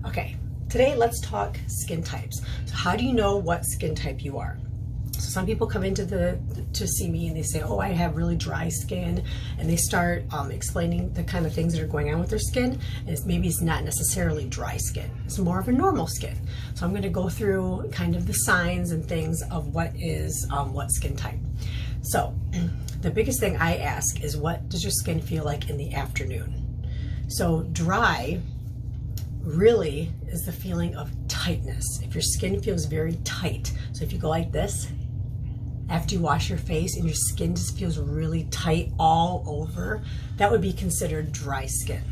Okay, today let's talk skin types. So how do you know what skin type you are? So some people come into to see me and they say, oh, I have really dry skin, and they start explaining the kind of things that are going on with their skin, and maybe it's not necessarily dry skin. It's more of a normal skin. So I'm going to go through kind of the signs and things of what is what skin type. So the biggest thing I ask is, what does your skin feel like in the afternoon? So dry really is the feeling of tightness. If your skin feels very tight, so if you go like this after you wash your face and your skin just feels really tight all over, that would be considered dry skin.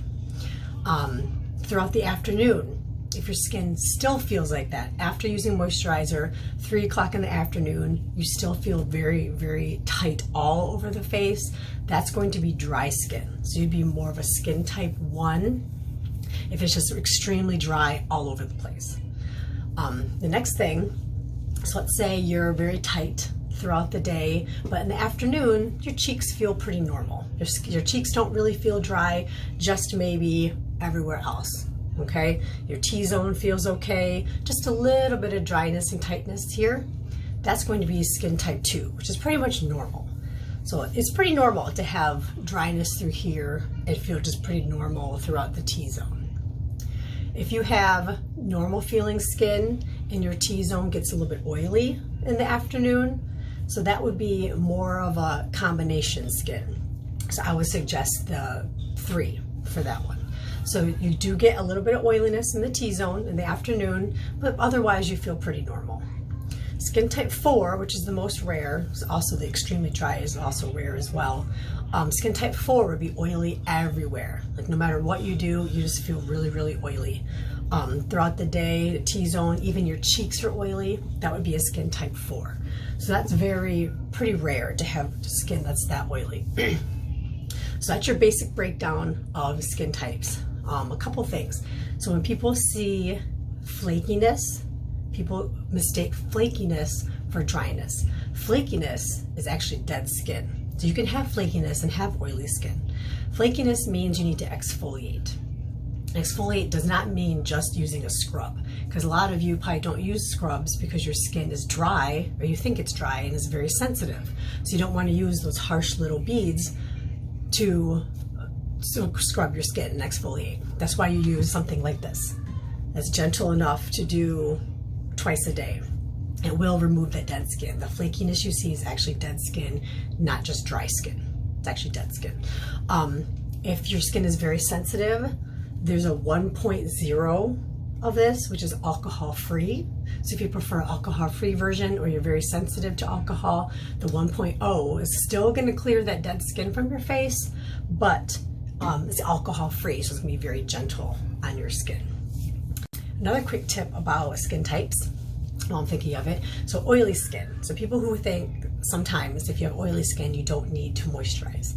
Throughout the afternoon, if your skin still feels like that after using moisturizer, 3 o'clock in the afternoon, you still feel very, very tight all over the face, that's going to be dry skin. So you'd be more of a skin type 1 if it's just extremely dry all over the place. The next thing, so let's say you're very tight throughout the day, but in the afternoon, your cheeks feel pretty normal. Your cheeks don't really feel dry, just maybe everywhere else, okay? Your T-zone feels okay, just a little bit of dryness and tightness here. That's going to be skin type 2, which is pretty much normal. So it's pretty normal to have dryness through here and feel just pretty normal throughout the T-zone. If you have normal feeling skin and your T-zone gets a little bit oily in the afternoon, so that would be more of a combination skin. So I would suggest the 3 for that one. So you do get a little bit of oiliness in the T-zone in the afternoon, but otherwise you feel pretty normal. Skin type 4, which is the most rare, so also the extremely dry is also rare as well. Skin type 4 would be oily everywhere. Like no matter what you do, you just feel really, really oily. Throughout the day, the T-zone, even your cheeks are oily. That would be a skin type 4. So that's pretty rare to have skin that's that oily. So that's your basic breakdown of skin types. A couple things. So when people see flakiness, people mistake flakiness for dryness. Flakiness is actually dead skin. So you can have flakiness and have oily skin. Flakiness means you need to exfoliate. Exfoliate does not mean just using a scrub, because a lot of you probably don't use scrubs because your skin is dry, or you think it's dry and is very sensitive. So you don't want to use those harsh little beads to scrub your skin and exfoliate. That's why you use something like this. That's gentle enough to do twice a day. It will remove that dead skin. The flakiness you see is actually dead skin, not just dry skin. It's actually dead skin. If your skin is very sensitive, there's a 1.0 of this, which is alcohol-free. So if you prefer an alcohol-free version or you're very sensitive to alcohol, the 1.0 is still gonna clear that dead skin from your face, but it's alcohol-free, so it's gonna be very gentle on your skin. Another quick tip about skin types, while I'm thinking of it, so oily skin. So people who think sometimes if you have oily skin, you don't need to moisturize.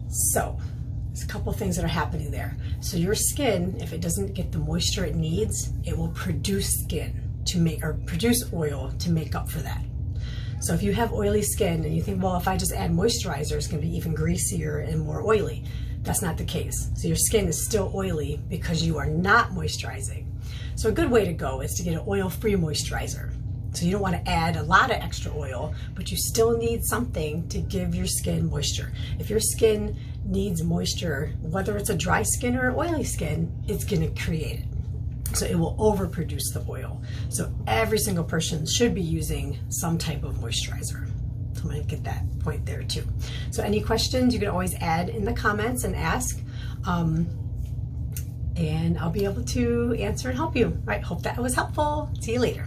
So there's a couple things that are happening there. So your skin, if it doesn't get the moisture it needs, it will produce produce oil to make up for that. So if you have oily skin and you think, well, if I just add moisturizer, it's gonna be even greasier and more oily. That's not the case. So your skin is still oily because you are not moisturizing. So a good way to go is to get an oil-free moisturizer. So you don't want to add a lot of extra oil, but you still need something to give your skin moisture. If your skin needs moisture, whether it's a dry skin or an oily skin, it's going to create it. So it will overproduce the oil. So every single person should be using some type of moisturizer. So I'm going to get that point there too. So any questions, you can always add in the comments and ask. And I'll be able to answer and help you. All right, hope that was helpful. See you later.